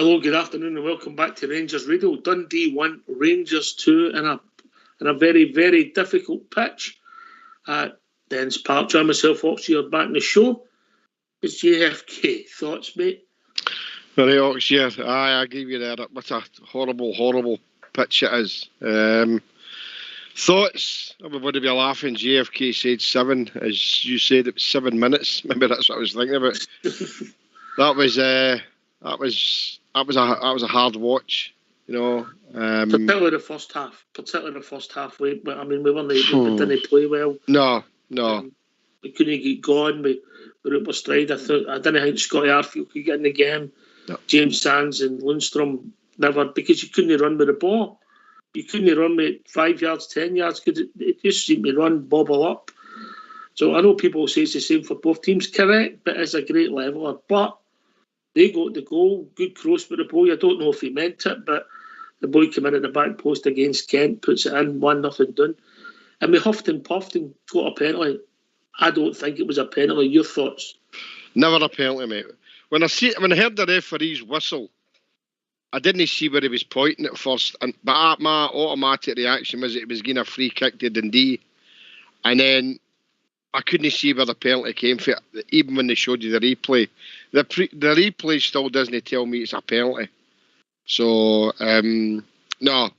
Hello, good afternoon, and welcome back to Rangers Radio. Dundee 1, Rangers 2, in a very, very difficult pitch at Dens Park. Join myself, Ox, you're back in the show. It's JFK. Thoughts, mate? Very Ox, yeah. I give you that. What a horrible, horrible pitch it is. Thoughts? Everybody be laughing. JFK said 7. As you said, it was 7 minutes. Maybe that's what I was thinking about. That was a hard watch, you know. Particularly the first half. We didn't play well. No. We couldn't get going. We were up our stride. I didn't think Scotty Arfield could get in the game. No. James Sands and Lundstrom never, because you couldn't run with the ball. You couldn't run with 5 yards, 10 yards, because it just seemed to run, bobble up. So I know people say it's the same for both teams, correct, but it's a great leveler. But they got the goal, good cross with the boy. I don't know if he meant it, but the boy came in at the back post against Kent, puts it in, 1-0 done. And we huffed and puffed and got a penalty. I don't think it was a penalty. Your thoughts? Never a penalty, mate. When I heard the referee's whistle, I didn't see where he was pointing at first, but my automatic reaction was it was getting a free kick to Dundee, and then I couldn't see where the penalty came from, even when they showed you the replay. The replay still doesn't tell me it's a penalty. So, no.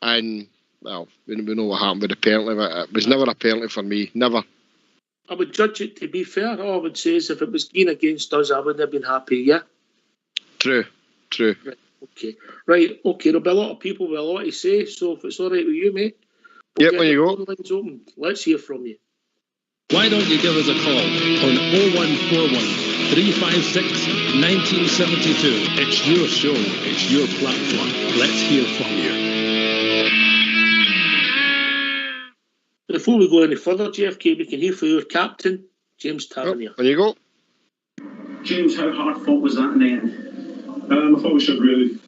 And, well, we know what happened with the penalty, but it was never a penalty for me. Never. I would judge it, to be fair. All I would say is if it was going against us, I wouldn't have been happy, yeah? True. Right, okay. There'll be a lot of people with a lot to say, so if it's all right with you, mate. Yep, when you go. Lines open. Let's hear from you. Why don't you give us a call on 0141 356 1972. It's your show. It's your platform. Let's hear from you. Before we go any further, JFK, we can hear from your captain, James Tavernier. There you go. James, how hard fought was that in the end? I thought we showed really,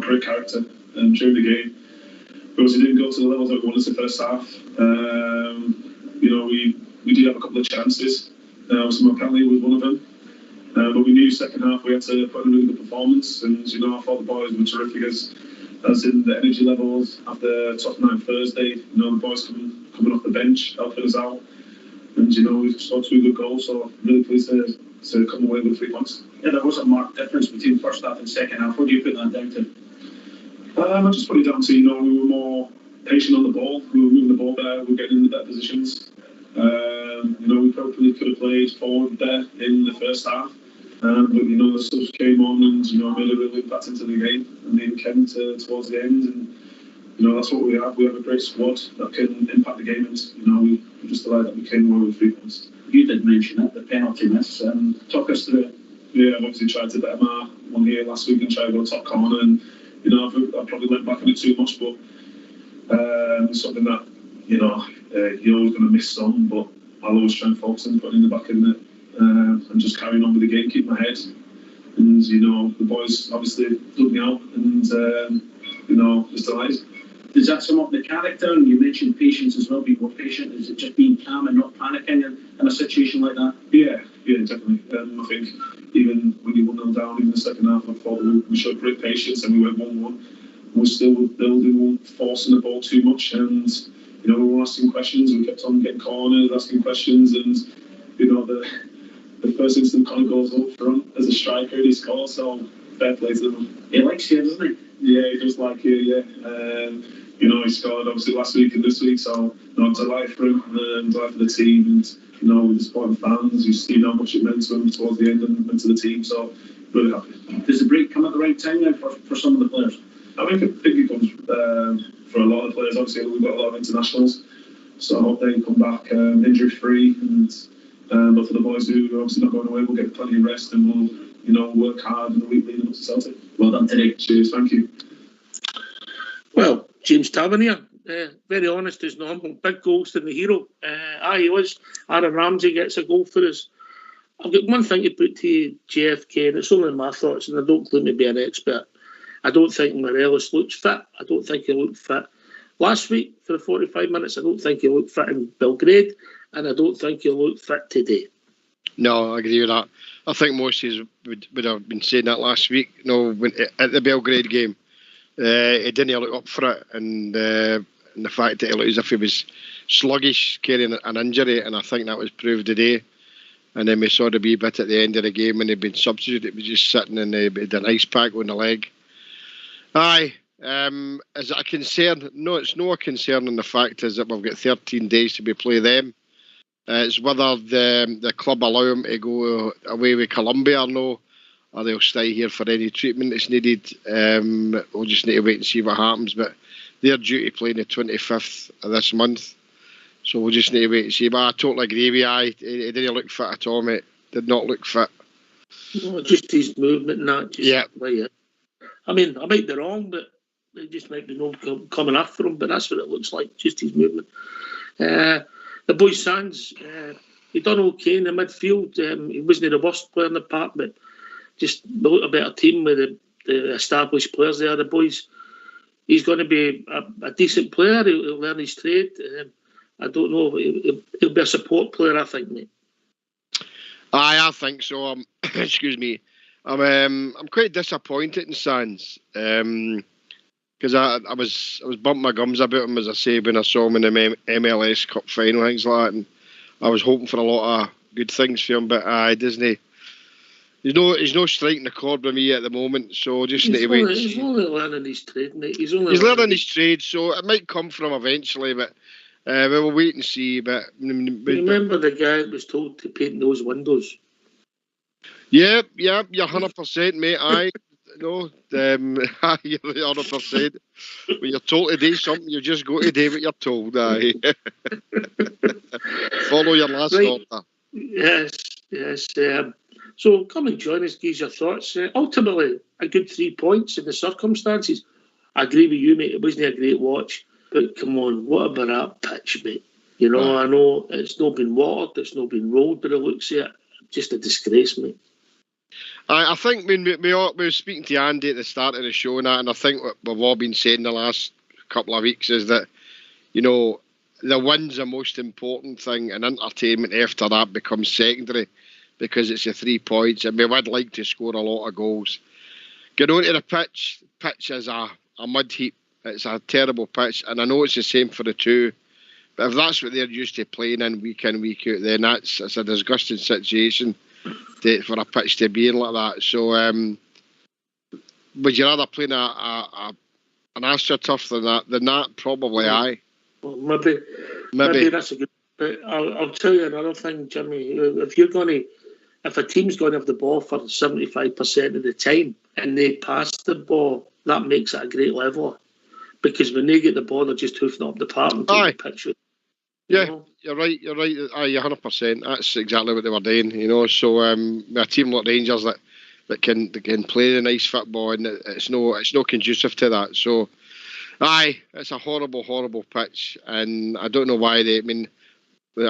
great character during the game. Because we didn't go to the levels that we wanted in the first half. We did have a couple of chances. Obviously, my penalty was one of them. But we knew second half we had to put in a really good performance. And, I thought the boys were terrific as in the energy levels after Tottenham Thursday. The boys coming off the bench, helping us out. And, we scored 2 good goals. So I'm really pleased to come away with 3 points. Yeah, there was a marked difference between first half and second half. What do you put that down to? I just put it down to, we were more patient on the ball. We were moving the ball better. We were getting into better positions. We probably could have played forward there in the first half. But, the subs came on and, made a real impact into the game. And then came towards the end. And, that's what we have. We have a great squad that can impact the game. And, we're just delighted that we came away with 3 points. You did mention it, the penalty miss. Talk us through it. Yeah, I've obviously tried to better my one here last week and try to go top corner. And, I probably went back on it too much. But it's something that, you're always going to miss some. But I'll always try and focus on putting in the back of the net. And just carrying on with the game, keep my head. And, the boys obviously dug me out and, just delighted. Does that sum up the character? And you mentioned patience as well, being more patient. Is it just being calm and not panicking in a situation like that? Yeah, definitely. I think even when you 1-0 down, even the second half, I thought we showed great patience and we went 1-1. We still were building, we weren't forcing the ball too much. And, we were asking questions. We kept on getting corners, asking questions. And, the first instant kind of goes up front as a striker, he scores, so fair play to him. He likes you, doesn't he? Yeah, he does like you, yeah. He scored obviously last week and this week, so I'm delighted for him, delighted for the team, and with the supporting fans, you've seen how much it meant to him towards the end and to the team, so really happy. Does the break come at the right time now for some of the players? I think it comes for a lot of the players. Obviously, we've got a lot of internationals, so I hope they come back injury-free, but for the boys who are obviously not going away, we'll get plenty of rest and we'll, work hard in the week leading up to Celtic. Well done today. Cheers, thank you. Well, James Tavernier, very honest as normal. Big goals to the hero. He was. Aaron Ramsey gets a goal for us. I've got one thing to put to you, JFK, and it's only my thoughts, and I don't claim to be an expert. I don't think Morelos looks fit. I don't think he looked fit last week for the 45 minutes. I don't think he looked fit in Belgrade, and I don't think he looked fit today. No, I agree with that. I think most of us would have been saying that last week. When at the Belgrade game, he didn't look up for it, and the fact that he looked as if he was sluggish, carrying an injury, and I think that was proved today. And then we saw the wee bit at the end of the game when he'd been substituted. He was just sitting and he had an ice pack on the leg. Aye. Is it a concern? No, it's not a concern, and the fact is that we've got 13 days to play them. It's whether the club allow him to go away with Colombia or no, or they'll stay here for any treatment that's needed. We'll just need to wait and see what happens. But they're due to play on the 25th of this month, so we'll just need to wait and see. But I totally agree with you. He didn't look fit at all, mate. Did not look fit. No, just his movement and that. Yeah. I mean, I might be wrong, but they just might be no coming after him, but that's what it looks like, just his movement. The boy Sands, he done okay in the midfield. He wasn't the worst player in the park, but just a better team with the established players there, the boys. He's going to be a decent player. He'll learn his trade. I don't know. He'll be a support player, I think, mate. Aye, I think so. Excuse me. I'm quite disappointed in Sands. Because I was bumping my gums about him, as I say, when I saw him in the MLS Cup final, things like that, and I was hoping for a lot of good things for him, but doesn't he's no striking the chord with me at the moment, so just need to wait and see. He's only learning his trade, mate. He's learning his trade, so it might come from eventually, but we'll wait and see. But remember the guy that was told to paint those windows? Yeah, you're 100%, mate. Aye. No, you're 100%. When you're told to do something, you just go to do what you're told. Aye. Follow your last order. Yes. So come and join us, give your thoughts. Ultimately, a good 3 points in the circumstances. I agree with you, mate. It wasn't a great watch, but come on, what about that pitch, mate? You know, I know it's not been watered, it's not been rolled, but it looks at just a disgrace, mate. I think when we were speaking to Andy at the start of the show, and I think what we've all been saying the last couple of weeks is that, you know, the win's the most important thing, and entertainment after that becomes secondary because it's the 3 points, and we would like to score a lot of goals. Get onto the pitch. Pitch is a mud heap. It's a terrible pitch, and I know it's the same for the two, but if that's what they're used to playing in, week in, week out, then it's a disgusting situation for a pitch to be in like that. So would you rather play an AstroTurf than that? Probably, aye. Well, maybe that's a good. But I'll tell you another thing, Jimmy. If a team's going to have the ball for 75% of the time and they pass the ball, that makes it a great leveler. Because when they get the ball, they're just hoofing up the park and taking the pitch. Yeah, you're right. Aye, 100%. That's exactly what they were doing, you know. So with a team like Rangers that can play the nice football, and it's no conducive to that. So, aye, it's a horrible, horrible pitch, and I don't know why I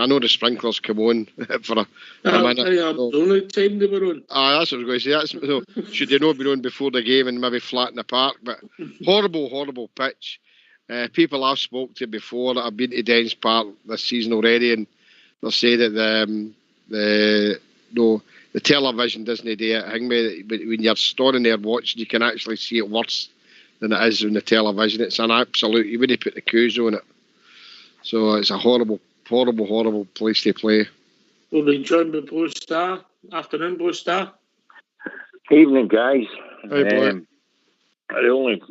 know the sprinklers come on for a minute. The only time they were on. Aye, that's what I was going to say. Should they not have been on before the game and maybe flatten the park? But horrible, horrible pitch. People I've spoke to before that have been to Dens Park this season already, and they'll say that the television doesn't do it. But when you're standing there watching, you can actually see it worse than it is on the television. It's an absolute. You wouldn't put the coos on it. So it's a horrible, horrible, horrible place to play. We'll be joined by Blue Star. Afternoon, Blue Star. Evening, guys. Hey, Blue. The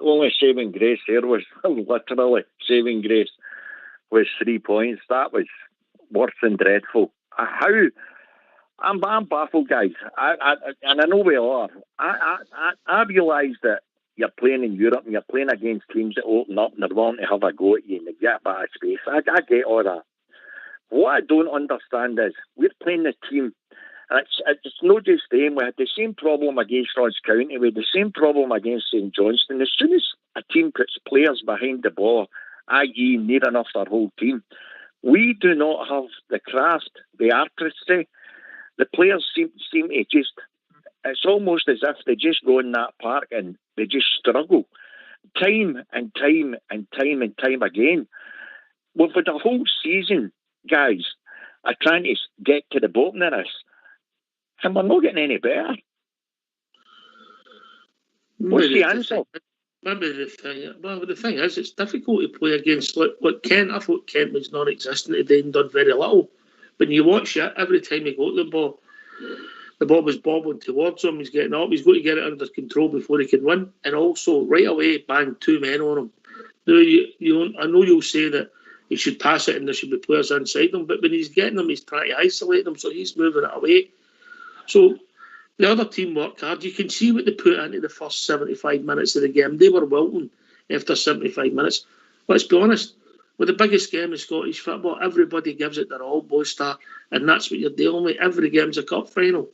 only saving grace here was literally saving grace was 3 points. That was worse than dreadful. I'm baffled, guys. And I know we are. I realise that you're playing in Europe and you're playing against teams that open up and they're wanting to have a go at you and they get a bit of space. I get all that. What I don't understand is we're playing the team. And it's not just them. We had the same problem against Ross County. We had the same problem against St Johnstone. As soon as a team puts players behind the ball, i.e. near enough their whole team, we do not have the craft, the artistry. The players seem to just, it's almost as if they just go in that park and they just struggle. Time and time and time and time again. We've had a whole season, guys, are trying to get to the bottom of this. and we're not getting any better. What's the answer? Maybe the thing is, it's difficult to play against. Like Kent, I thought Kent was non-existent today and done very little. When you watch it, every time he got the ball was bobbling towards him. He's getting up. He's got to get it under control before he can win. And also, right away, bang 2 men on him. Now, I know you'll say that he should pass it and there should be players inside him, but when he's getting them, he's trying to isolate them, so he's moving it away. So the other team worked hard. You can see what they put into the first 75 minutes of the game. They were wilting after 75 minutes. Let's be honest, with the biggest game in Scottish football, everybody gives it their all, Boystar, and that's what you're dealing with. Every game's a cup final.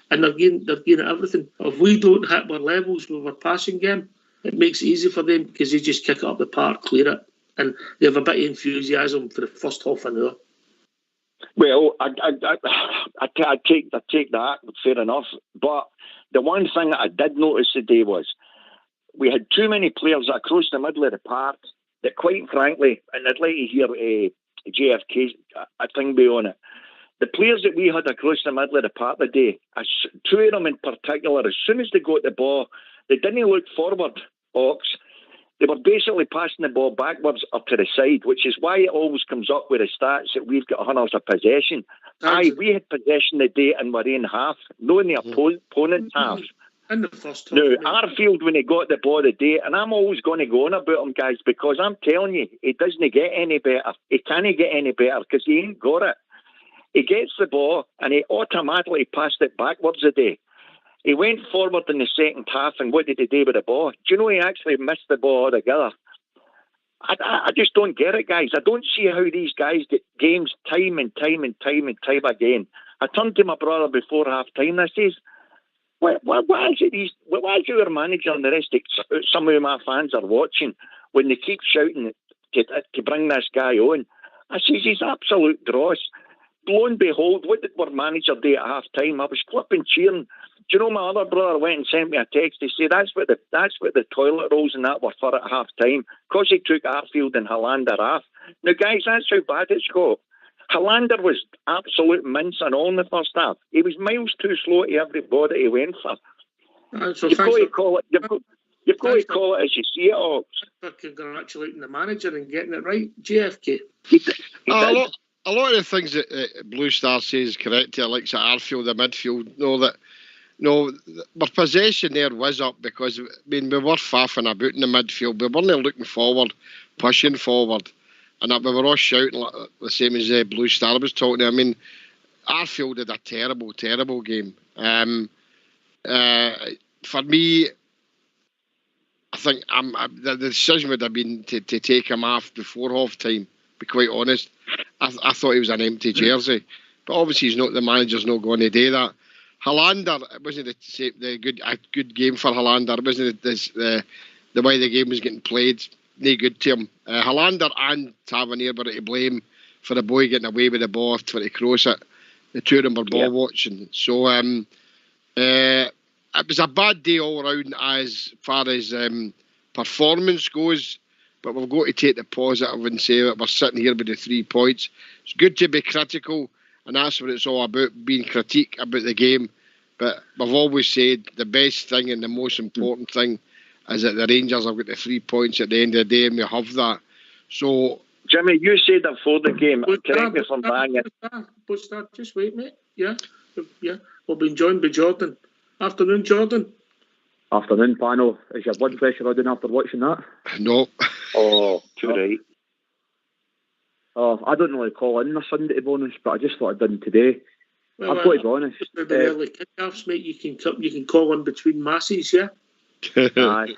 And they're getting everything. If we don't hit our levels with our passing game, it makes it easy for them because they just kick it up the park, clear it, and they have a bit of enthusiasm for the first half an hour. Well, I take that, fair enough. But the one thing that I did notice today was we had too many players across the middle of the park that, quite frankly, and I'd like to hear JFK a thing be on it. The players that we had across the middle of the park today, 2 of them in particular, as soon as they got the ball, they didn't look forward, Ox. They were basically passing the ball backwards or to the side, which is why it always comes up with the stats that we've got hundreds of possession. We had possession today and we're in half, not in the opponent's half. In the first half. Now, Arfield, when he got the ball today, and I'm always going to go on about him, guys, because I'm telling you, he doesn't get any better. He can't get any better because he ain't got it. He gets the ball and he automatically passed it backwards today. He went forward in the second half, and what did he do with the ball? Do you know he actually missed the ball altogether? I just don't get it, guys. I don't see how these guys get games time and time again. I turned to my brother before half time and I says, why is your manager and the rest of some of my fans are watching when they keep shouting to bring this guy on? I says, he's absolute dross. Lo and behold, what did our manager do at half time? I was flipping cheering. Do you know my other brother went and sent me a text to say that's what the toilet rolls and that were for at half time, because he took Arfield and Hollander off. Now, guys, that's how bad it's got. Hollander was absolute mince and all in the first half. He was miles too slow to every ball that he went for. You've got to call it as you see it, Ox. For congratulating the manager and getting it right, JFK. A lot of the things that Blue Star says is correct. Like Arfield, the midfield, our possession there was up because, we were faffing about in the midfield. We weren't looking forward, pushing forward. And we were all shouting like the same as Blue Star was talking. Arfield had a terrible, terrible game. For me, I think the decision would have been to take him off before half time, to be quite honest. I thought he was an empty jersey. But obviously the manager's not going to do that. Hollander, it wasn't a good game for Hollander. It wasn't the way the game was getting played. No good to him. Hollander and Tavernier were to blame for the boy getting away with the ball for to cross it. The two of them were ball watching. So it was a bad day all round as far as performance goes. But we've got to take the positive and say that we're sitting here with the 3 points. It's good to be critical, and that's what it's all about, being critique about the game. But we've always said the best thing and the most important thing is that the Rangers have got the 3 points at the end of the day, and we have that. So, Jimmy, you said that for the game. Correct me if I'm banging. Just wait, mate. Yeah. We'll be joined by Jordan. Afternoon, Jordan. Afternoon, panel. Is your blood pressure on after watching that? No. Oh, too right. I don't really call in on a Sunday, to be honest, but I just thought I'd done today. I've got to be honest. The early kickoffs, mate. You can call in between masses, yeah. Aye.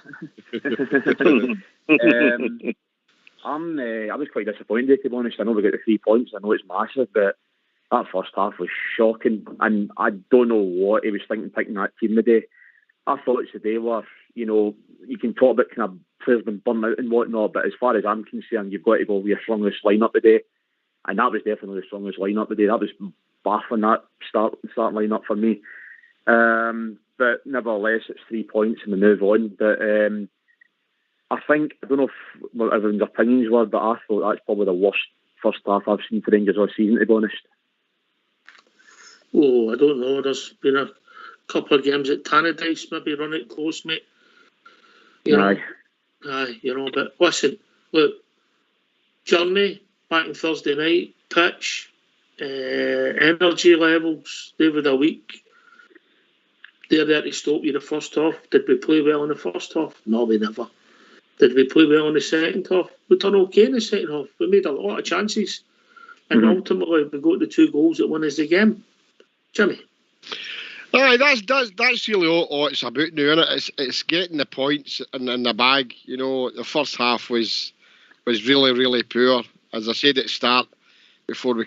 I was quite disappointed, to be honest. I know we got the 3 points. I know it's massive, but that first half was shocking, and I don't know what he was thinking picking that team today. I thought today were, you can talk about kind of players been burnt out and whatnot, but as far as I'm concerned, you've got to go with your strongest lineup today, and that was definitely the strongest lineup today. That was baffling, that start lineup for me. But nevertheless, it's 3 points and we move on. But I think, I don't know what everyone's opinions were, but I thought that's probably the worst first half I've seen for Rangers all season, to be honest. Oh, I don't know. There's been a couple of games at Tannadice, maybe run it close, mate. Aye, but listen, look, journey, back on Thursday night, pitch, energy levels, they were the week. They're there to stop you the first half. Did we play well in the first half? No, we never. Did we play well in the second half? We done okay in the second half. We made a lot of chances. And ultimately, we got the 2 goals that won us the game. Jimmy? Aye, that's really all it's about now, isn't it? It's getting the points in the bag. You know, the first half was really, really poor. As I said at the start, before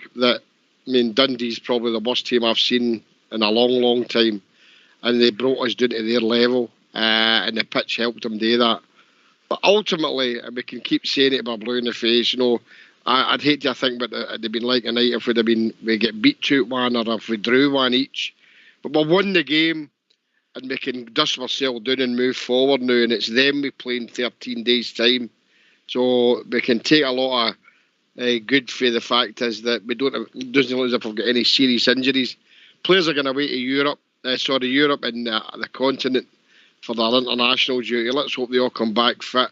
Dundee's probably the worst team I've seen in a long, long time. And they brought us down to their level, and the pitch helped them do that. But ultimately, and we can keep saying it by blue in the face, you know, I'd hate to think what it'd been like tonight if we get beat 2-1 or if we drew 1 each. But we won the game, and we can dust ourselves down and move forward now, and it's them we play in 13 days' time. So we can take a lot of good for the fact is that it doesn't look as if we've got any serious injuries. Players are going away to Europe and the continent for their international duty. Let's hope they all come back fit,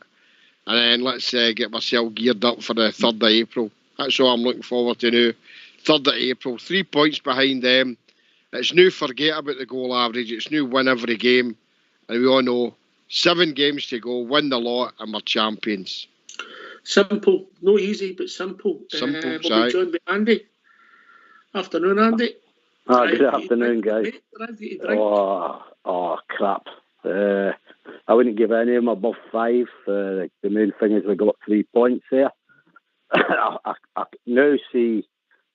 and then let's get myself geared up for the 3rd of April. That's all I'm looking forward to now. 3rd of April, 3 points behind them. It's new forget about the goal average. It's new win every game, and we all know 7 games to go, win the lot, and we're champions. Simple, no easy, but simple. Simple, we'll be joined by Andy. Afternoon, Andy. Good afternoon, guys. Oh, crap. I wouldn't give any of them above 5. The main thing is we got 3 points there. I now see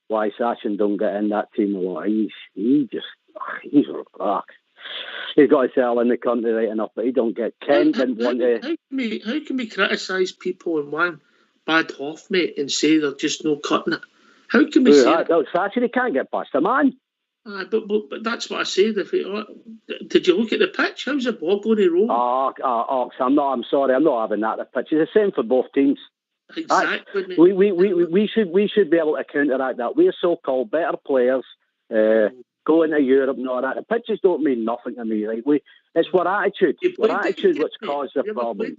why Sachin don't get in that team a lot. He's got to settle in the country right enough, but he don't get Ken didn't want to. How can we criticise people in one bad half, mate, and say they're just no cutting it? How can we say that? Sachin, he can't get past the man. But that's what I said. Did you look at the pitch? How's the ball going to roll? I'm sorry, I'm not having that. The pitch is the same for both teams. Exactly. We should be able to counteract that. We're so-called better players. Going to Europe and all that. The pitches don't mean nothing to me. Right? It's what attitude. What attitude what's caused the problem.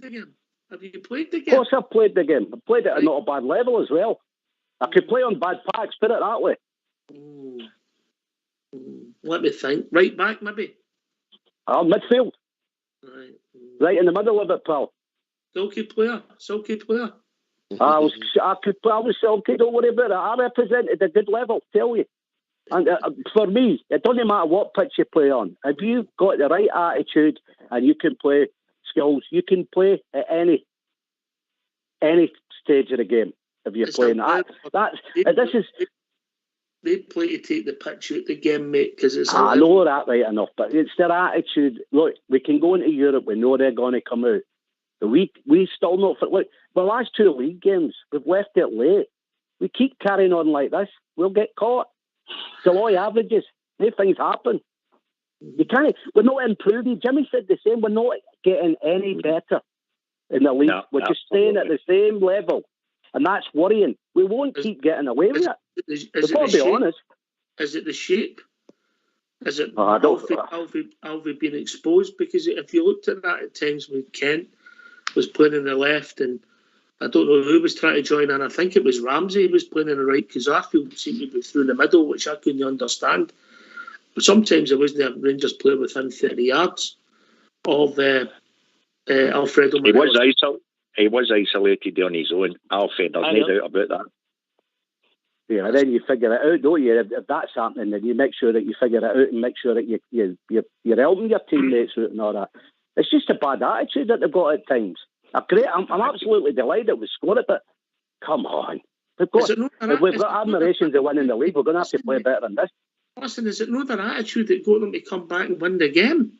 Have you played the game? Of course, I've played the game. I've played it at not a bad level as well. I could play on bad packs. Put it that way. Let me think. Right back, maybe? Midfield. Right in the middle of it, pal. Silky player. I was silky, don't worry about it. I represented a good level, tell you. And for me, it doesn't matter what pitch you play on. If you've got the right attitude and you can play skills, you can play at any stage of the game. If you're playing they play to take the pitch out the game, mate, because it's. I know that right enough, but it's their attitude. Look, we can go into Europe. We know they're going to come out. But we still not. Look, the last 2 league games, we've left it late. We keep carrying on like this, we'll get caught. July averages. These things happen. You can't. We're not improving. Jimmy said the same. We're not getting any better in the league. We're just staying at the same level, and that's worrying. We won't keep getting away with it. We've got to be honest. Is it the shape? Is it Alfie being exposed? Because if you looked at that at times when Kent was playing on the left, and I don't know who was trying to join in. I think it was Ramsey who was playing on the right, because Arfield seemed to be through the middle, which I couldn't understand. But sometimes it wasn't a Rangers player within 30 yards of Alfredo Morelos. He was isolated on his own. Alfred, there's no doubt about that. Yeah, then you figure it out, don't you? If that's happening, then you make sure that you figure it out and make sure that you're helping your teammates out and all that. It's just a bad attitude that they've got at times. I'm absolutely delighted we scored it, but come on. If we've got admirations of winning the league, we're going to have to play better than this. Listen, is it not their attitude that got them to come back and win the game?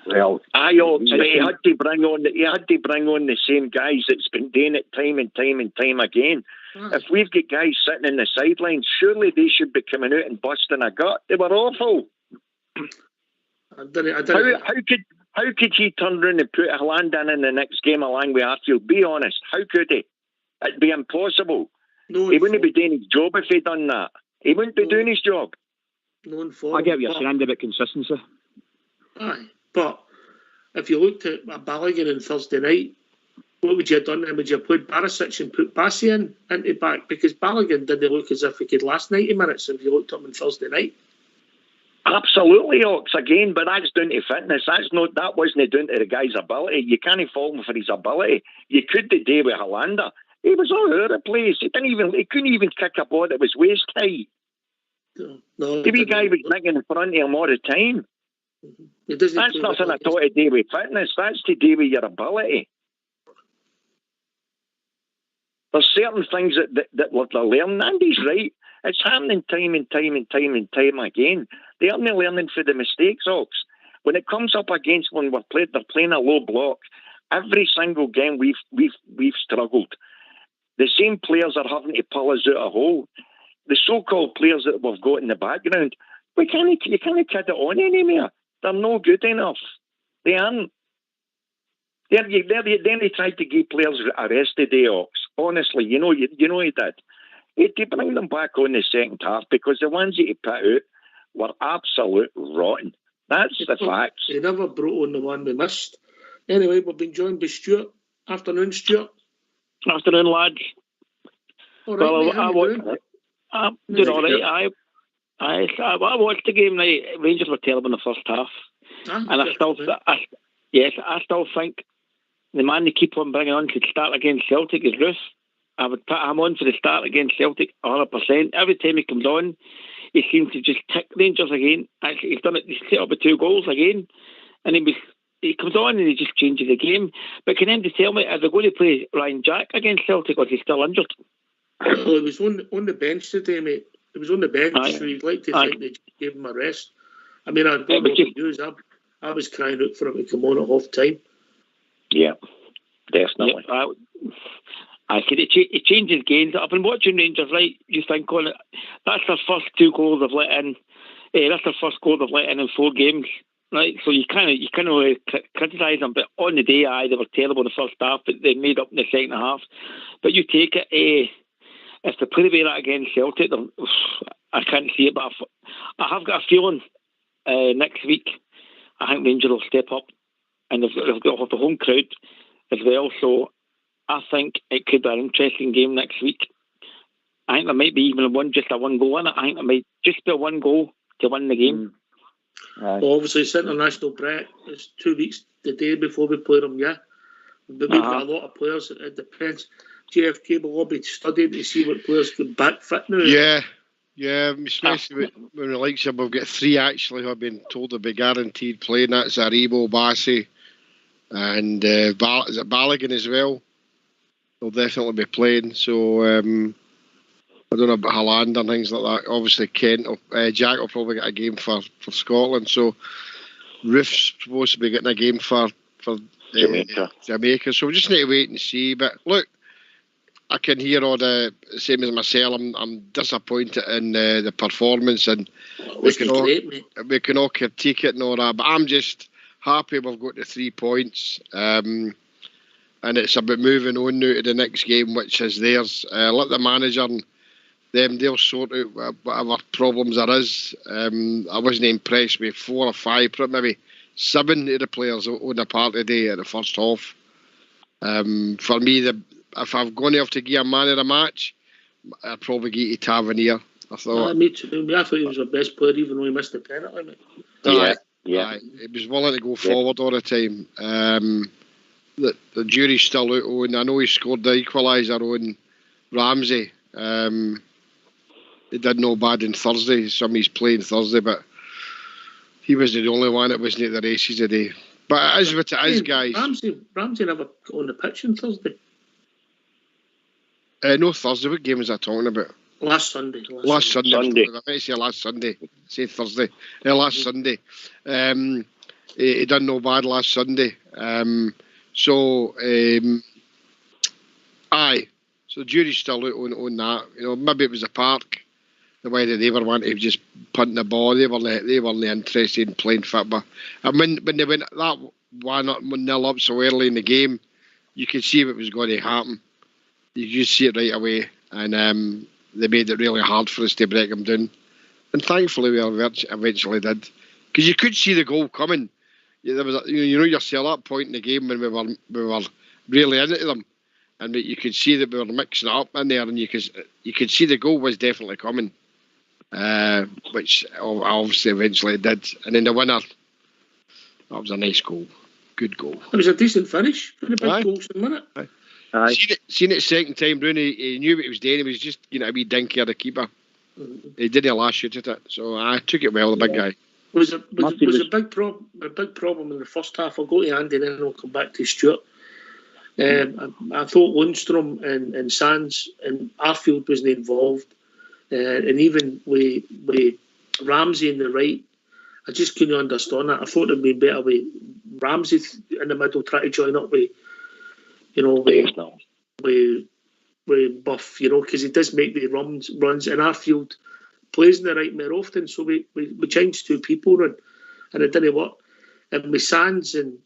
Well, he had to bring on the same guys that's been doing it time and time again. If we've got guys sitting in the sidelines, surely they should be coming out and busting a gut. They were awful. How could he turn around and put a land in the next game along with Arfield? Be honest, how could he? It'd be impossible. He wouldn't be doing his job if he'd done that. He wouldn't be doing his job. known for. I get what you're saying about consistency. Aye, but if you looked at Balogun on Thursday night, what would you have done then? Would you have played Barisic and put Bassey into back? Because Balogun didn't look as if he could last 90 minutes if you looked at him on Thursday night. Absolutely, Ox, again, but that's down to fitness. That wasn't down to the guy's ability. You can't fault him for his ability. You could the day with Hollander. He was all over the place. He couldn't even kick a ball that was waist high. No, the wee guy was nigging in front of him all the time. That's nothing at all to do with fitness. That's to do with your ability. There's certain things that they're learning. Andy's right. It's happening time and time again. They aren't learning for the mistakes, Ox. When it comes up against when they're playing a low block, every single game we've struggled. The same players are having to pull us out a hole. The so-called players that we've got in the background, you can't kid it on anymore. They're no good enough. They aren't. Then they tried to give players a rest today, Ox. Honestly, you know he did. He had to bring them back on the second half because the ones he put out were absolute rotten. That's the facts. They never brought on the one we missed. Anyway, we've been joined by Stuart. Afternoon, Stuart. Afternoon, lads. All right, well, mate, I'm doing all right. I watched the game. Rangers were terrible in the first half, and I still think the man they keep on bringing on could start against Celtic is Ruth. I would put him on for the start against Celtic 100%. Every time he comes on, he seems to just tick Rangers again. Actually, he's done it. He's set up with 2 goals again, and he comes on and he just changes the game. But can anybody tell me, are they going to play Ryan Jack against Celtic, or is he still injured? Well, he was on the bench today, mate. He was on the bench, so you'd like to think they just gave him a rest. I mean, I don't know what to do. I was crying out for him to come on at half time. Yeah, definitely. It changes games. I've been watching Rangers, right? You think on it, that's their first 2 goals they've let in. That's their first goal they've let in 4 games, right? So you kind of criticise them, but on the day, they were terrible in the first half, but they made up in the second half. But you take it, if they play the way that against Celtic, I can't see it, but I have got a feeling next week, I think Rangers will step up, and they've got the home crowd as well, so I think it could be an interesting game next week. I think there might be even a one goal in it. I think there might just be a 1 goal to win the game. Well, obviously, it's international break. It's 2 weeks the day before we play them, yeah. But we've got a lot of players. It depends. JFK will all be studying to see what players can back fit now. Yeah, especially when we like some, we've got 3 actually who have been told to be guaranteed playing. That's Aribo, Bassey, and is it Balogun as well? They'll definitely be playing. So I don't know about Hollander and things like that. Obviously, Jack will probably get a game for Scotland. So Roof's supposed to be getting a game for Jamaica. So we just need to wait and see. But look, I can hear all the same as myself. I'm disappointed in the performance, and we can all critique it and all that. But I'm just happy we've got the 3 points. And it's about moving on now to the next game, which is theirs. Let the manager and them, they'll sort out whatever problems there is. I wasn't impressed with 4 or 5, maybe 7 of the players on the park today at the first half. For me, if I'm going to have to give a man of the match, I'd probably give it to Tavernier. I thought. Me too. I thought he was our best player, even though he missed the penalty. Yeah. He was willing to go forward all the time. The jury's still out on. I know he scored the equaliser on Ramsey. He did no bad on Thursday. He's playing Thursday, but he wasn't the only one that wasn't at the races today. But it is what it is, guys. Ramsey never got on the pitch on Thursday. No, Thursday. What game was I talking about? Last Sunday. Last Sunday. I might say last Sunday. Say Thursday. Last Sunday. He done no bad last Sunday. So the jury's still out on that. Maybe it was the park, the way that they were wanting to just punt the ball. They weren't interested in playing football. And when they went that 1-0 up so early in the game, you could see what was going to happen. You could just see it right away, and they made it really hard for us to break them down. And thankfully we eventually did. Because you could see the goal coming. There was yourself at that point in the game when we were really into them. And you could see that we were mixing it up in there, and you could see the goal was definitely coming. Which obviously eventually did. And then the winner, that was a nice goal. Good goal. It was a decent finish for the big goals in a minute. Aye. Seen it second time round, he knew what he was doing. He was just a wee dinky of the keeper. He didn't last shoot at it, so I took it well. The big guy was a big problem in the first half. I'll go to Andy and then I'll come back to Stuart. I thought Lundstrom and Sands and Arfield wasn't involved, and even with Ramsey in the right, I just couldn't understand that. I thought it'd be better with Ramsey in the middle, try to join up with Buff, because he does make the runs, and Arfield plays in the right more often, so we changed two people and it didn't work. And with Sands and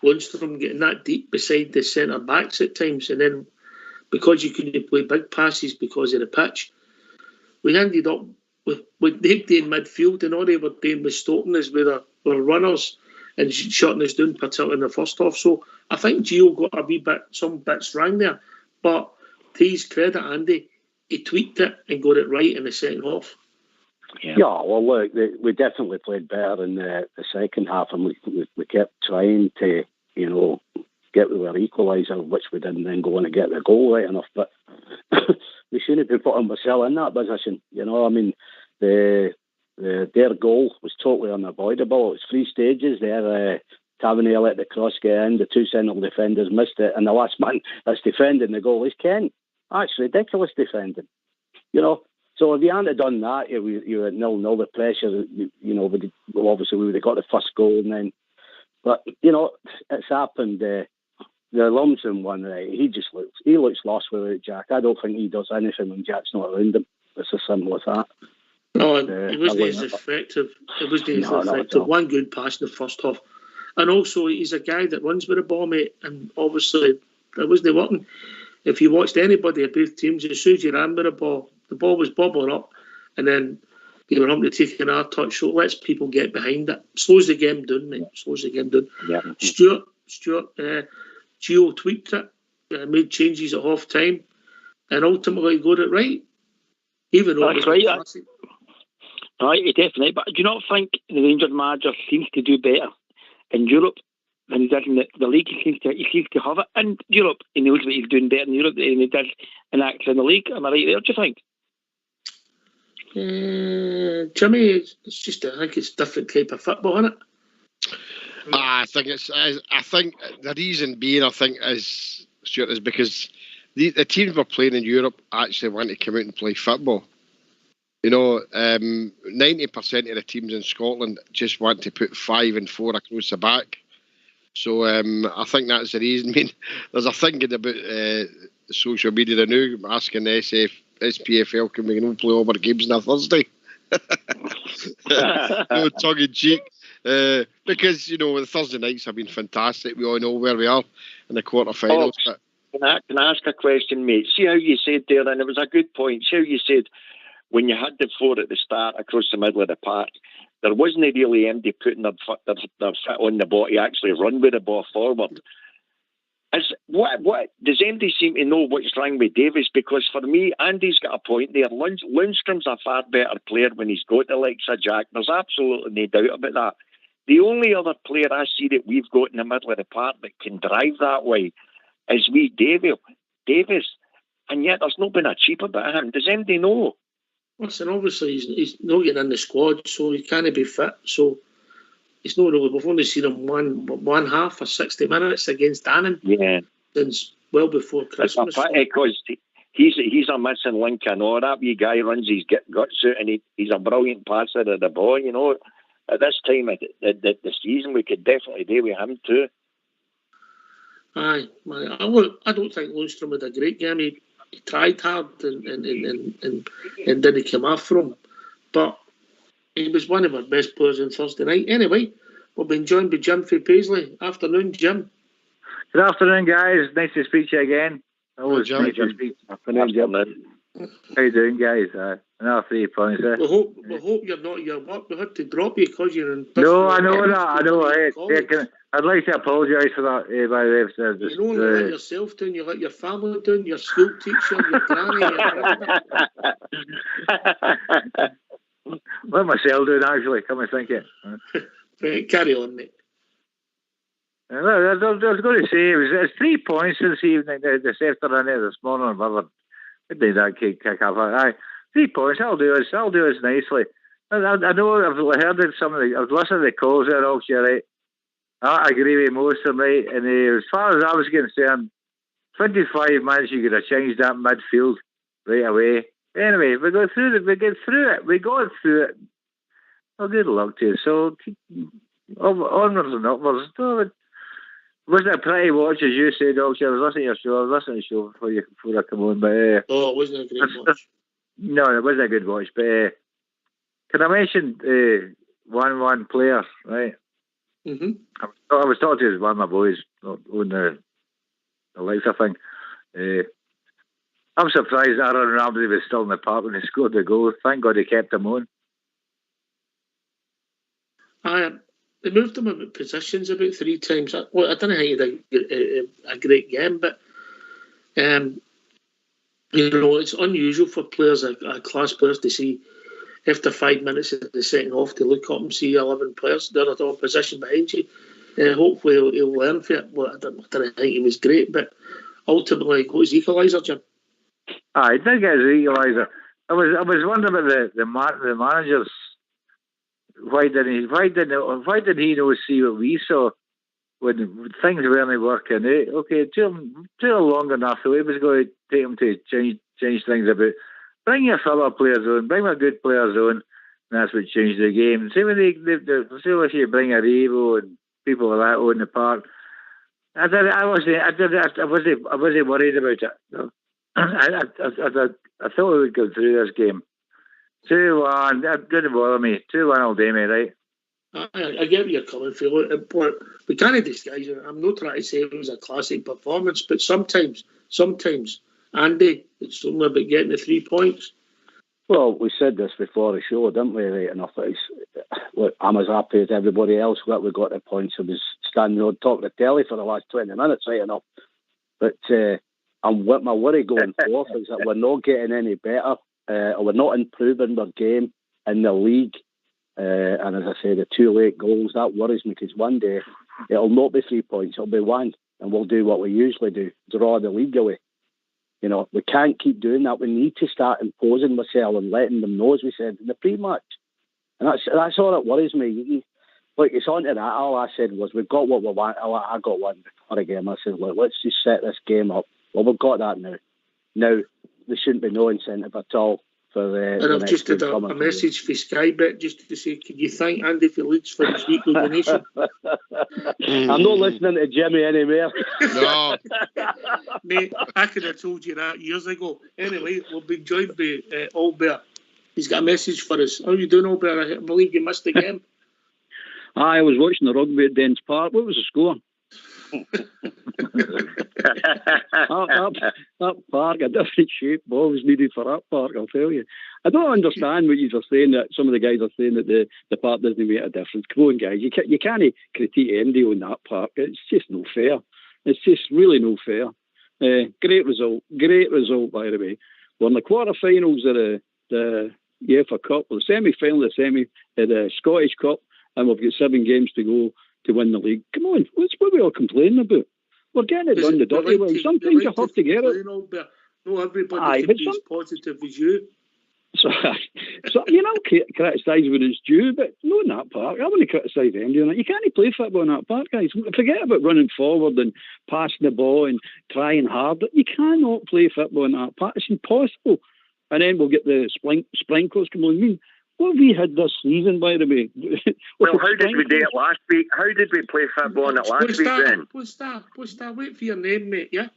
Lundstrom getting that deep beside the centre backs at times, and then because you couldn't play big passes because of the pitch, we ended up with nobody in midfield, and all they were doing was stopping us with our runners and shutting us down, particularly in the first half. So I think Gio got some bits wrong there, but to his credit, Andy, he tweaked it and got it right in the second half. Yeah, well, look, we definitely played better in the second half, and we kept trying to, get with our equaliser, which we didn't then go on to get the goal right enough. But we shouldn't be putting ourselves in that position. I mean, their goal was totally unavoidable. It was 3 stages there. Tavernier let the cross get in, the 2 central defenders missed it, and the last man that's defending the goal is Kent. That's ridiculous defending. So if you hadn't done that, you were at 0-0 with pressure. Obviously we would have got the first goal, and then, but it's happened. The Lumsden one, right? He looks lost without Jack. I don't think he does anything when Jack's not around him. It's as simple as that. No, it wasn't as effective. It wasn't as effective. One good pass in the first half, and also he's a guy that runs with the ball, mate. And obviously it wasn't working. If you watched anybody at both teams, as soon as you ran with the ball was bobbling up, and then you were able to take an hard touch. So it lets people get behind it. Slows the game down, mate. Slows the game down. Yeah. Stuart, Gio tweaked it, made changes at half time, and ultimately got it right. Even though that's right. Right, definitely. But do you not think the Rangers manager seems to do better in Europe than he did in the league? He seems to have it in Europe. He knows what he's doing better in Europe than he did in the league. Am I right there? Do you think? Jimmy, I think it's a different type of football, isn't it? I think the reason being, is Stuart, is because the teams we're playing in Europe actually want to come out and play football. 90% of the teams in Scotland just want to put 5 and 4 across the back. So I think that's the reason. I mean, there's a thing about social media now asking the SPFL, can we not play all our games on a Thursday? No, tongue in cheek. Because, the Thursday nights have been fantastic. We all know where we are in the quarterfinals. Can I ask a question, mate? See how you said there, and it was a good point. See how you said when you had the 4 at the start across the middle of the park, there wasn't really anybody putting their foot on the ball to actually run with the ball forward. What does anybody seem to know what's wrong with Davis? Because for me, Andy's got a point there. Lundstrom's a far better player when he's got the likes of Jack. There's absolutely no doubt about that. The only other player I see that we've got in the middle of the park that can drive that way is Davis. And yet there's not been a cheap about him. Does anybody know? Listen, obviously he's not getting in the squad, so he can't be fit. So it's not really. We've only seen him one half of 60 minutes against Dannon. Yeah. Since well before Christmas. Because he's a missing link. I know that wee guy runs his guts out, and he's a brilliant passer of the ball. At this time of the season, we could definitely do with him too. Aye, I don't think Lundstrom had a great game. He tried hard and didn't come off for him. But he was one of our best players on Thursday night. Anyway, we've been joined by Jim from Paisley. Afternoon, Jim. Good afternoon, guys. Nice to speak to you again. Hello, Jim. Nice to speak. Afternoon, Jim. How you doing, guys? Another 3 points. We hope you're not your work. We had to drop you because you're in. No, I know that. I know. I'd like to apologise for that. By the way, you don't let yourself down. You let your family down. Your school teacher, your granny, your brother. Let myself down. Actually, come and think it. Right, carry on, mate. I was going to say it's 3 points this evening. This afternoon, this morning, whatever. We did that kick off. Aye, 3 points. I'll do us nicely. I know I've heard some of I've listened to the calls there, also, right? I agree with most of them, right? And as far as I was concerned, 25 minutes you could have changed that midfield right away. Anyway, we got through it. We got through it. Well, good luck to you. So onwards and upwards. Wasn't a pretty watch, as you said, also. I was listening to your show before I come on. But it wasn't a great watch. No, it wasn't a good watch. But can I mention 1-1 player, right? Mm-hmm. I was talking to one of my boys on the Alexa thing. I'm surprised Aaron Ramsey was still in the park when he scored the goal. Thank God he kept him on. They moved him about positions about 3 times. I don't know how he did a great game, but it's unusual for players, class players, to see after 5 minutes of the second half to look up and see 11 players that are all position behind you. Hopefully he'll learn from it. Well, I don't think he was great, but ultimately he got his equaliser, Jim. He did get his equaliser. I was wondering about the managers. Why did he not see what we saw when things weren't working out? Okay, too long enough. So he was going to take him to change things about. Bring your fellow players on, bring my good players on, and that's what changed the game. See when if you bring a Revo and people like that on the park. I wasn't worried about it. No. I thought we would go through this game. 2-1, that didn't bother me. 2-1 all day, mate, right? I get where you're coming from. But we can't disguise it. I'm not trying to say it was a classic performance, but sometimes, Andy, it's only about getting the 3 points. Well, we said this before the show, didn't we? Right enough. Look, I'm as happy as everybody else that we got the points. I was standing on top of the telly for the last 20 minutes, right enough. But what my worry going forward is that we're not getting any better. Or we're not improving our game in the league. And as I say, the 2 late goals, that worries me, because one day it'll not be 3 points, it'll be 1, and we'll do what we usually do, draw the league away. We can't keep doing that. We need to start imposing ourselves and letting them know, as we said in the pre-match. And that's all that worries me. Look, it's on to that. All I said was, we've got what we want. I got one before the game. I said, look, let's just set this game up. Well, we've got that now. Now, there shouldn't be no incentive at all for the. And I've just had a message for Skybet just to say, can you thank Andy for Leeds for his weekly donation? I'm not listening to Jimmy anymore. No. Mate, I could have told you that years ago. Anyway, we'll be joined by Albert. He's got a message for us. How are you doing, Albert? I believe you missed the game. I was watching the rugby at Dens Park. What was the score? that park, a different shape balls needed for that park, I'll tell you. I don't understand what you're saying, that some of the guys are saying that the park doesn't make a difference. Come on, guys, you can't critique MD on that park. It's just no fair. It's just really no fair. Great result, by the way. We're in the quarterfinals of the UEFA Cup, or the semi-final of the Scottish Cup, and we've got 7 games to go to win the league. Come on, what's what we all complaining about? We're getting it done the dirty way. Sometimes you have to get it. No, everybody can be as positive as you. So criticise when it's due, but not in that park. I wouldn't criticise them doing it. You can't play football in that park, guys. Forget about running forward and passing the ball and trying hard. You cannot play football in that park. It's impossible. And then we'll get the sprinklers come on. What we had this season, by the way. Well, how did we do it last week? How did we play football in it last week then? What's that? Wait for your name, mate, yeah?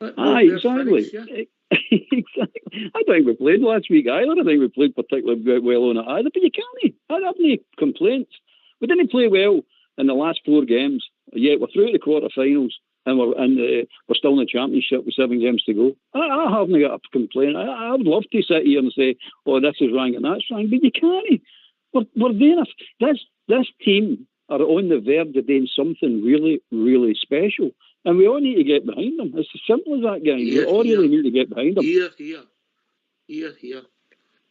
Exactly. Finish, yeah? Exactly. I don't think we played last week either. I don't think we played particularly well on it either. But you can't. I have no complaints. We didn't play well in the last 4 games. Yet we're through the quarterfinals and we're still in the championship with 7 games to go. I haven't got a complaint. I would love to sit here and say, oh, this is wrong and that's wrong, but you can't. We're doing this team are on the verge of doing something really, really special, and we all need to get behind them. It's as simple as that, guys. We all really need to get behind them. Here.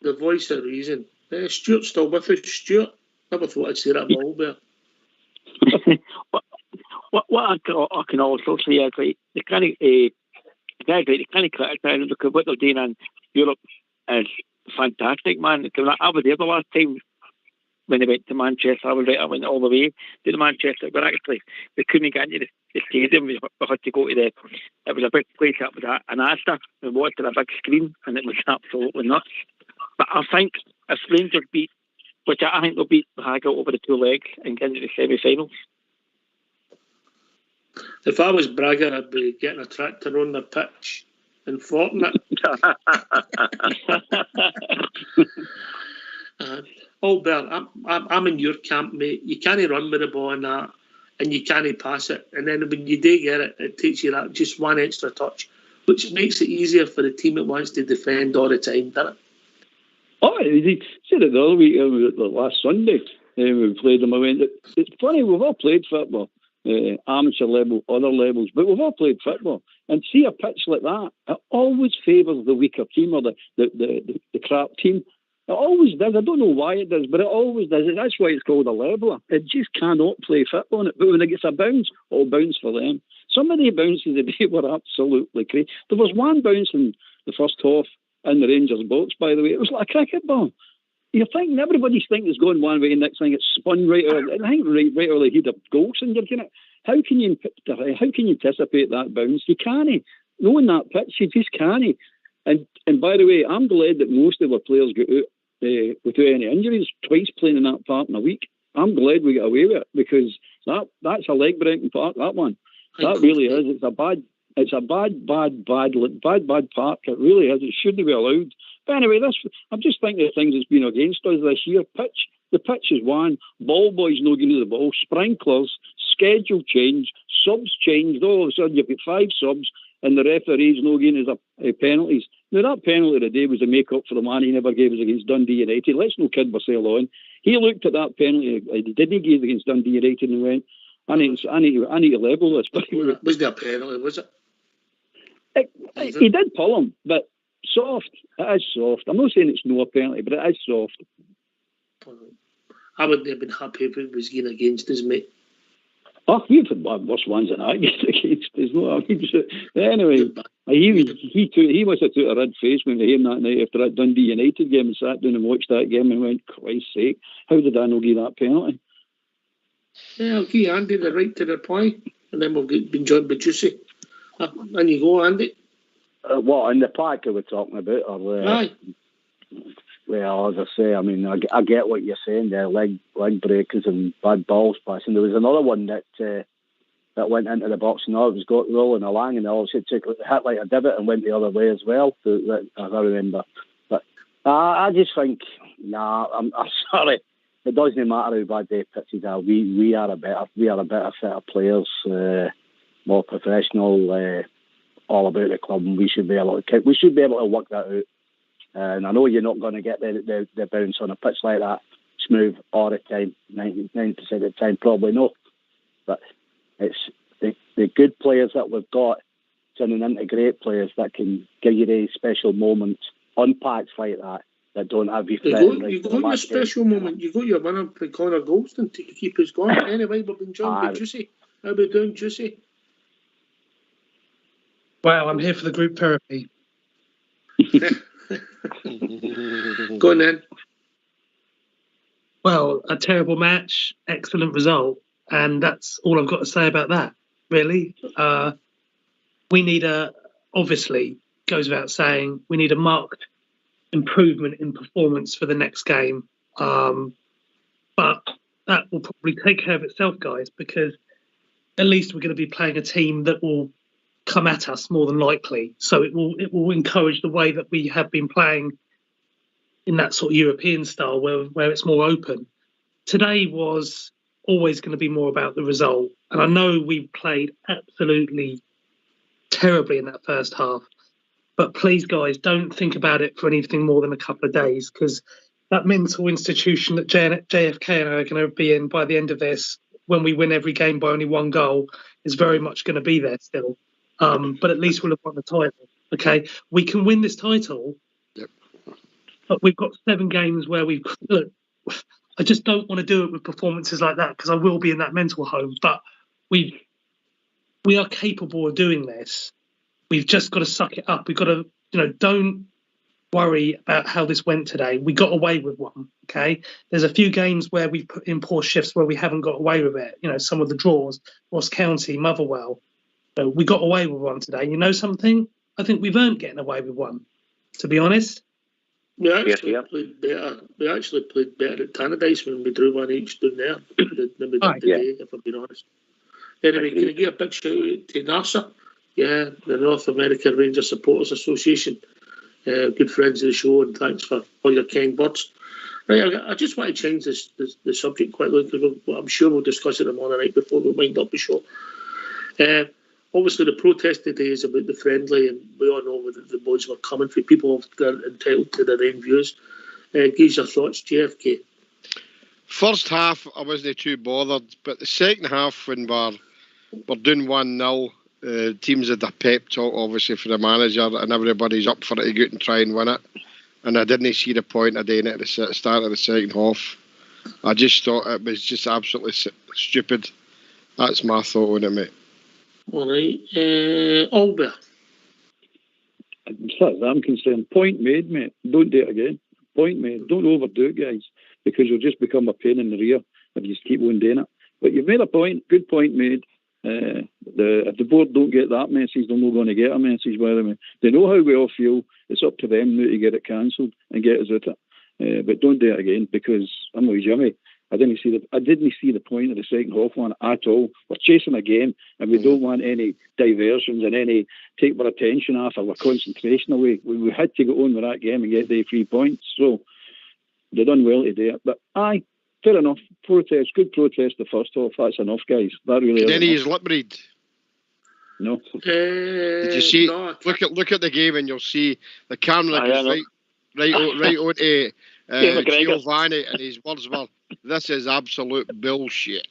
The voice of reason. Stuart's still with us. Stuart, never thought I'd say that, Albert. What I can also say is like they can't criticise them because what they're doing in Europe is fantastic, man. Because I was there the last time when they went to Manchester. I went all the way to Manchester, but actually we couldn't get into the stadium. We had to go to it was a big place that was an Astor. We watched it on a big screen, and it was absolutely nuts. But I think if Rangers beat, which I think they'll beat Haggart over the 2 legs and get into the semi-finals. If I was Braga, I'd be getting a tractor on the pitch and forting it. Albert, I'm in your camp, mate. You can't run with the ball and that, and you can't pass it. And then when you do get it, it takes you that just one extra touch, which makes it easier for the team that wants to defend all the time, doesn't it? Oh, he said it the other week, last Sunday, we played them. I went, it's funny, we've all played football. Amateur level, other levels, but we've all played football, and see a pitch like that, it always favours the weaker team or the crap team. It always does. I don't know why it does, but it always does. That's why it's called a leveller. It just cannot play football on it. But when it gets a bounce, it'll bounce for them. Some of the bounces today were absolutely crazy. There was one bounce in the first half in the Rangers box, by the way. It was like a cricket ball. You're thinking, everybody's thinking it's going one way, and next thing it's spun right over. I think right over the head of Goldson. How can you anticipate that bounce? You can't. Knowing that pitch, you just can't. And by the way, I'm glad that most of our players got out without any injuries, twice playing in that part in a week. I'm glad we got away with it, because that's a leg breaking part, that one. That really is. It's a bad park. It really is. It shouldn't be allowed. But anyway, I'm just thinking of things that's been against us this year. The pitch is one. Ball boys no getting to the ball. Sprinklers. Schedule change. Subs changed. All of a sudden you've got 5 subs and the referees no getting his penalties. Now that penalty today was a make-up for the man he never gave us against Dundee United. Let's no kid ourselves on. He looked at that penalty he didn't give against Dundee United and went, I need to level this. Was there a penalty, was it? He did pull him, but soft. It is soft. I'm not saying it's no penalty, but it is soft. I wouldn't have been happy if it was going against us, mate. Oh, you've had worse ones than I get against us. No, anyway, he must have took a red face when they came that night after that Dundee United game and sat down and watched that game and went, Christ's sake, how did I not give that penalty? Yeah, I'll give Andy the right to reply, and then we'll be joined by Juicy. And you go, Andy. What, in the pack are we talking about? Aye. Well, as I say, I mean, I get what you're saying there, leg breakers and bad balls passing. There was another one that went into the box and all, it was got rolling along and all, it hit like a divot and went the other way as well, as I remember. But I just think, I'm sorry, it doesn't matter how bad the pitches are. We are a better set of players, more professional, all about the club, and we should be able to work that out. And I know you're not going to get the bounce on a pitch like that smooth all the time, 99% of the time, probably not. But it's the good players that we've got turning into great players that can give you these special moments on patch like that don't have you threatened. You got your special moment. You got your winner for Connor Goldston to keep us going. Anyway, we've been joined by Juicy. How are we doing, Juicy? Wow, I'm here for the group therapy. Go on then. Well, a terrible match, excellent result, and that's all I've got to say about that, really. We need obviously, goes without saying, we need a marked improvement in performance for the next game. But that will probably take care of itself, guys, because at least we're going to be playing a team that will come at us more than likely. So it will encourage the way that we have been playing in that sort of European style where it's more open. Today was always going to be more about the result. And I know we played absolutely terribly in that first half. But please, guys, don't think about it for anything more than a couple of days, because that mental institution that JFK and I are going to be in by the end of this, when we win every game by only one goal, is very much going to be there still. But at least we'll have won the title. Okay, we can win this title. Yep. But we've got 7 games where we've look. I just don't want to do it with performances like that, because I will be in that mental home. But we are capable of doing this. We've just got to suck it up. We've got to, don't worry about how this went today. We got away with one, okay? There's a few games where we've put in poor shifts where we haven't got away with it. Some of the draws, Ross County, Motherwell. We got away with one today. You know something? I think we've earned getting away with one, to be honest. We actually played better. We actually played better at Tannadice when we drew one each down there than we did today, if I'm being honest. Anyway, can I give a big shout out to NASA? Yeah, the North American Rangers Supporters Association. Good friends of the show, and thanks for all your kind words. Right, I just want to change the subject quickly, because I'm sure we'll discuss it tomorrow night before we wind up the show. Obviously, the protest today is about the friendly, and we all know that the boys were coming for. People are entitled to their own views. Give your thoughts, JFK. First half, I wasn't too bothered, but the second half, when we're doing 1-0, teams had a pep talk, obviously, for the manager, and everybody's up for it to go out and try and win it. And I didn't see the point of doing it at the start of the second half. I just thought it was just absolutely stupid. That's my thought on it, mate. All right. Albert. As far as I'm concerned, point made, mate. Don't do it again. Point made. Don't overdo it, guys, because you'll just become a pain in the rear if you just keep on doing it. But you've made a point. Good point made. If the board don't get that message, they're not going to get a message. By the way, they know how we all feel. It's up to them now to get it cancelled and get us out it. But don't do it again, because I'm with Jimmy. I didn't see the point of the second half one at all. We're chasing a game, and we don't want any diversions and any take our attention off or our concentration away. We had to go on with that game and get the 3 points. So they done well to do it. But aye, fair enough. Protest, good protest the first half. That's enough, guys. That really. Did any is lip read? No. Did you see? No, look at the game, and you'll see the camera goes right on to Giovanni, and his words were, "This is absolute bullshit."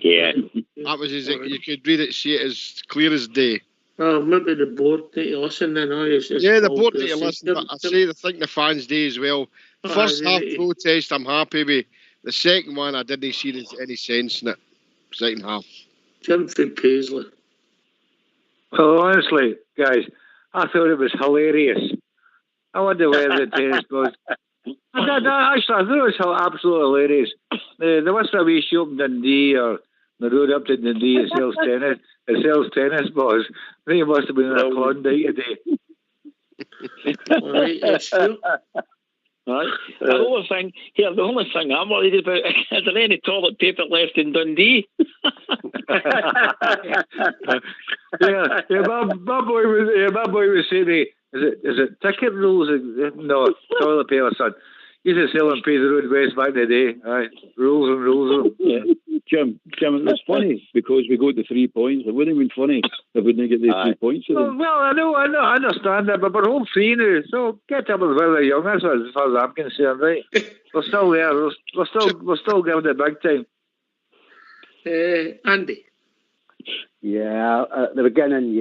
Yeah. That was his. You could read it, see it as clear as day. Well, maybe the board need to listen then. The board need to listen, but I think the fans do as well. First half protest, I'm happy with. The second one, I didn't see any sense in it. Second half. Jim from Paisley. Well, honestly, guys, I thought it was hilarious. I wonder where the tennis goes. I thought it was absolutely hilarious. There was a wee shop in Dundee, or the road up to Dundee, that sells tennis. It sells tennis balls. I think it must have been in a Klondike today. All right, sure. Right. The only thing I'm worried about is there any toilet paper left in Dundee? My boy was saying, is it ticket rules? No, toilet paper, son. Used to sell on Pay the Road West back in the day. Aye, rules. Yeah. Jim, it's funny because we got the 3 points. It wouldn't have been funny if we didn't get the 3 points. Well, I know, I understand that, but we're home free now, so get up with the young. That's as far as I'm concerned, right? We're still there. We're still giving it big time. Andy. Yeah, at the beginning,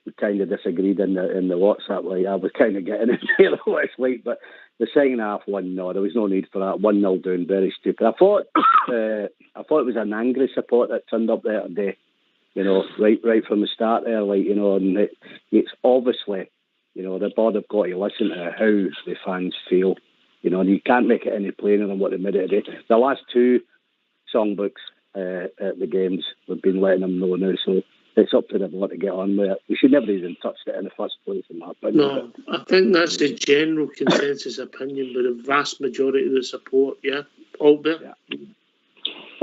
we kind of disagreed in the WhatsApp. Like, I was kind of getting into what it's like, but the second half, 1-0, there was no need for that. 1-0 down, very stupid. I thought it was an angry support that turned up there today. Right from the start there, and it's obviously, the board have got to listen to how the fans feel. And you can't make it any plainer than what they made it today. The last 2 songbooks at the games, we've been letting them know now, so it's up to the board to get on with it. We should never even touched it in the first place, in my opinion. No, I think that's the general consensus opinion by the vast majority of the support, yeah? Albert? Yeah.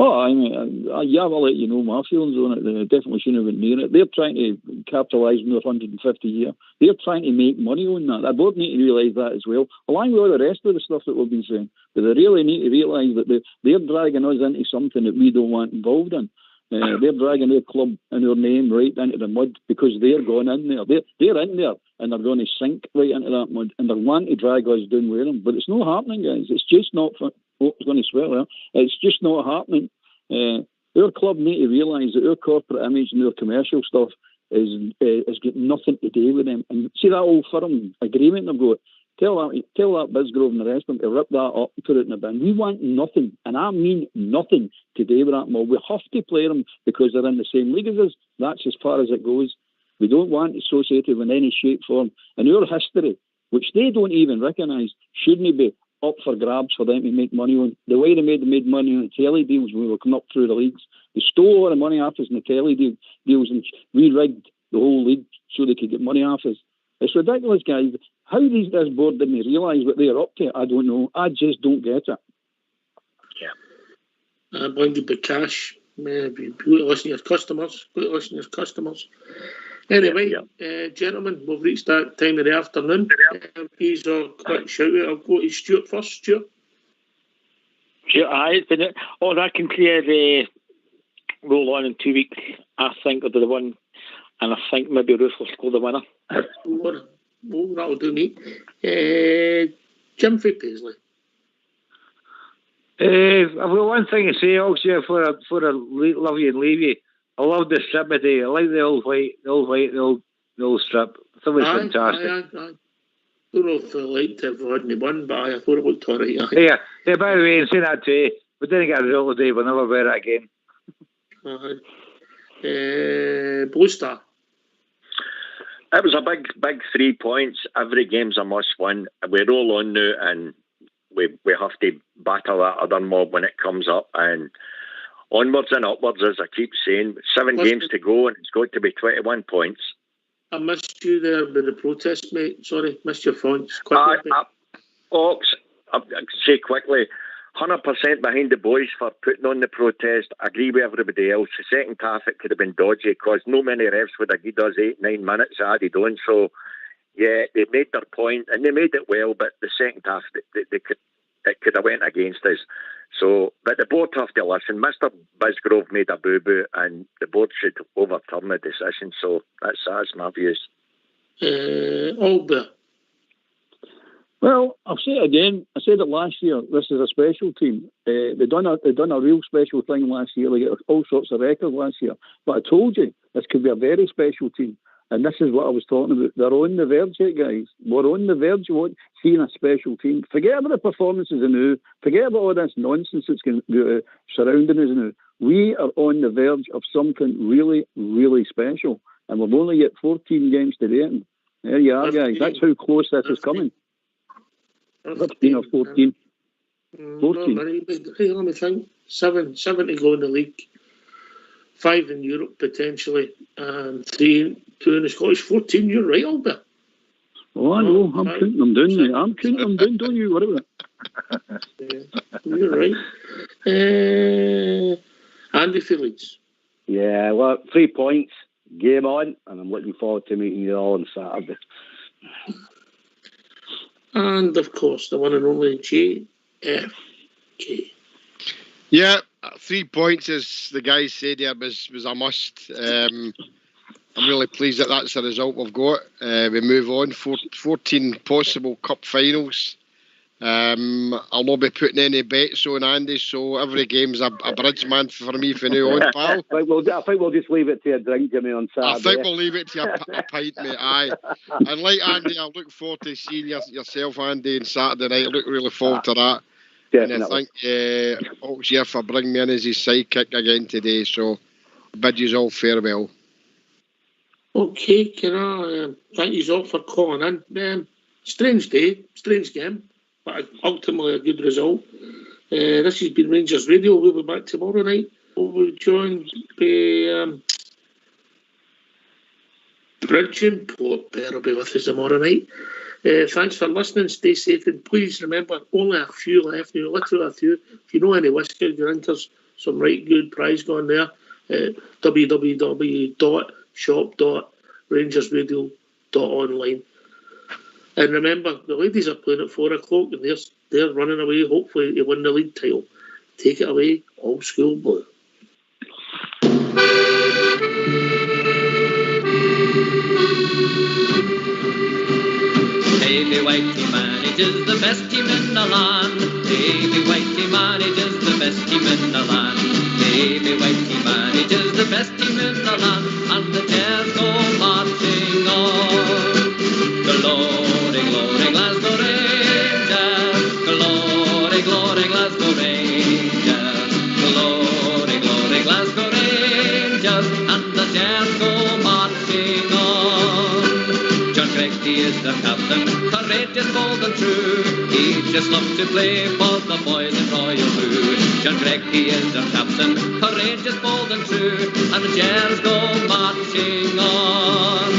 Oh, I mean, yeah, I'll let you know my feelings on it. They definitely shouldn't have been near it. They're trying to capitalise on their 150 year. They're trying to make money on that. The board need to realise that as well, along with all the rest of the stuff that we've been saying. But they really need to realise that they're dragging us into something that we don't want involved in. They're dragging their club and their name right into the mud because they're going in there. They're in there and they're going to sink right into that mud and they're wanting to drag us down with them. But it's not happening, guys. It's just not. I was going to swear there. It's just not happening. Our club need to realise that our corporate image and their commercial stuff has got nothing to do with them. And see that old firm agreement they've got. Tell that Bisgrove and the rest of them to rip that up and put it in the bin. We want nothing, and I mean nothing, to do with that mob. We have to play them because they're in the same league as us. That's as far as it goes. We don't want it associated with any shape, form. And our history, which they don't even recognise, shouldn't be up for grabs for them to make money on. The way they made money on the telly deals when we were coming up through the leagues, they stole all the money off us in the telly deals and re-rigged the whole league so they could get money off us. It's ridiculous, guys. How this board didn't realise what they're up to, I don't know. I just don't get it. Yeah. Blinded by cash. Maybe listen to your customers. Anyway, gentlemen, we've reached that time of the afternoon. Please, quick shout out. I'll go to Stuart first. Stuart. Sure, it's been it. All I can clear roll on in 2 weeks. I think will be the one, and I think maybe Ruth will score the winner. Oh, that'll do me. Jim for Paisley. I've got one thing to say also for I love you and leave you. I love the strip today. I like the old white, the old strip. I thought it was fantastic. I don't know if I liked it for Rodney won, but I thought it looked alright. Yeah, by the way, and say that too, we didn't get a result today, we'll never wear it again. Blue Star. It was a big 3 points. Every game's a must-win. We roll on now, and we have to battle that other mob when it comes up. And onwards and upwards, as I keep saying. 7 games to go, and it's got to be 21 points. I missed you there with the protest, mate. Sorry, missed your points. Ox, I'll say quickly, 100% behind the boys for putting on the protest. I agree with everybody else. The second half, it could have been dodgy because no many refs would have given us 8-9 minutes added on. So, yeah, they made their point and they made it well, but the second half, it could have went against us. So, but the board have to listen. Mr. Bisgrove made a boo-boo and the board should overturn the decision. So, that's my views. Albert. Well, I'll say it again. I said it last year. This is a special team. They done a real special thing last year. They got all sorts of records last year. But I told you, this could be a very special team. And this is what I was talking about. They're on the verge yet, guys. We're on the verge of seeing a special team. Forget about the performances now. Forget about all this nonsense that's surrounding us now. We are on the verge of something really, really special. And we've only got 14 games to do it. There you are, guys. That's how close this is coming. 15 or 14. 14. Hey, let me think. Seven to go in the league. 5 in Europe potentially, and 2 in the Scottish. 14. You're right, Albert. Oh, I know. I'm counting them down. Mate. I'm counting them down. Don't you worry about it. You're right. Andy Phillips. Yeah, well, 3 points. Game on, and I'm looking forward to meeting you all on Saturday. And, of course, the one and only JFK. Yeah, 3 points, as the guys said there, was a must. I'm really pleased that that's the result we've got. We move on. 14 possible cup finals. I'll not be putting any bets on, Andy, so every game's a bridge man for me from now on, pal. I think we'll just leave it to a drink, Jimmy, on Saturday. I think we'll leave it to a pint, mate, aye. And like Andy, I look forward to seeing yourself, Andy, on Saturday night. I look really forward to that. Definitely. And I think Oxyear for bringing me in as his sidekick again today, so bid you all farewell. Okay, can I thank you all for calling in. Strange day, strange game, but ultimately a good result. This has been Rangers Radio. We'll be back tomorrow night. We'll be joined by Bridgeport. Better be with us tomorrow night. Thanks for listening. Stay safe, and please remember, only a few left now. Literally a few. If you know any whiskey, your inters, some right good prize going there at www.shop.RangersRadio.online. And remember, the ladies are playing at 4 o'clock and they're running away, hopefully, to win the league title. Take it away, Old School Blue. Davy Whitey manages the best team in the land. Davy Whitey manages the best team in the land. Davy Whitey manages the best team in the land. And the Jazz go marching on. Glory, glory, Glasgow Rangers. Glory, glory, Glasgow Rangers. Glory, glory, Glasgow Rangers. And the Jazz go marching on. John Greggy is the captain, courageous, bold and true. He just loves to play for the boys in Royal Blue. John Greggy is the captain, courageous, bold and true. And the Jazz go marching on.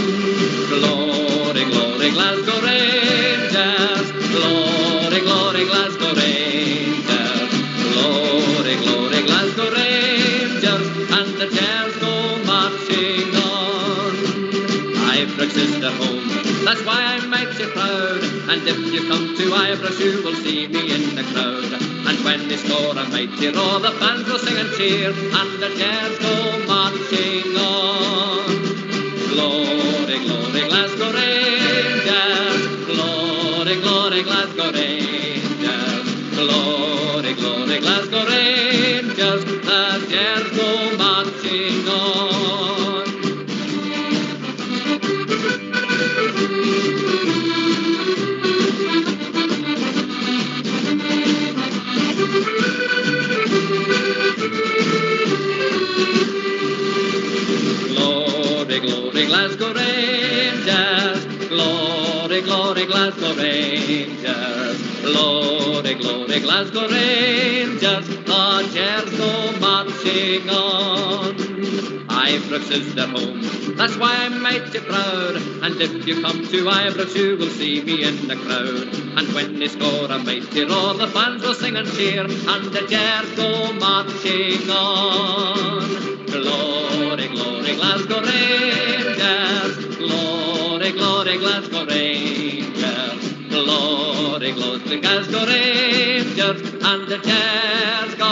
Glory, glory, Glasgow Rangers. Glory, glory, Glasgow Rangers. Glory, glory, Glasgow Rangers. And the Jazz go marching on. Ibrox is their home, that's why I'm mighty proud. And if you come to Ibrox, you will see me in the crowd. And when they score a mighty roar, the fans will sing and cheer. And the Jazz go marching on. Glory, glory, Glasgow Rangers. Glory, glory, Glasgow Rangers. Glory, glory, Glasgow Rangers. The Jazz go marching on. Glory, glory, Glasgow Rangers. Glory, glory, Glasgow Rangers. Glory, glory, Glasgow Rangers. The Jazz go marching on. Ibrox is their home, that's why I'm mighty proud. And if you come to Ibrox, you will see me in the crowd. And when they score a mighty roar, the fans will sing and cheer. And the Jazz go marching on. Glory, glory, Glasgow Rangers. Glory, glory, Glasgow Rangers. Glory, glory, Glasgow Rangers. And the Jazz go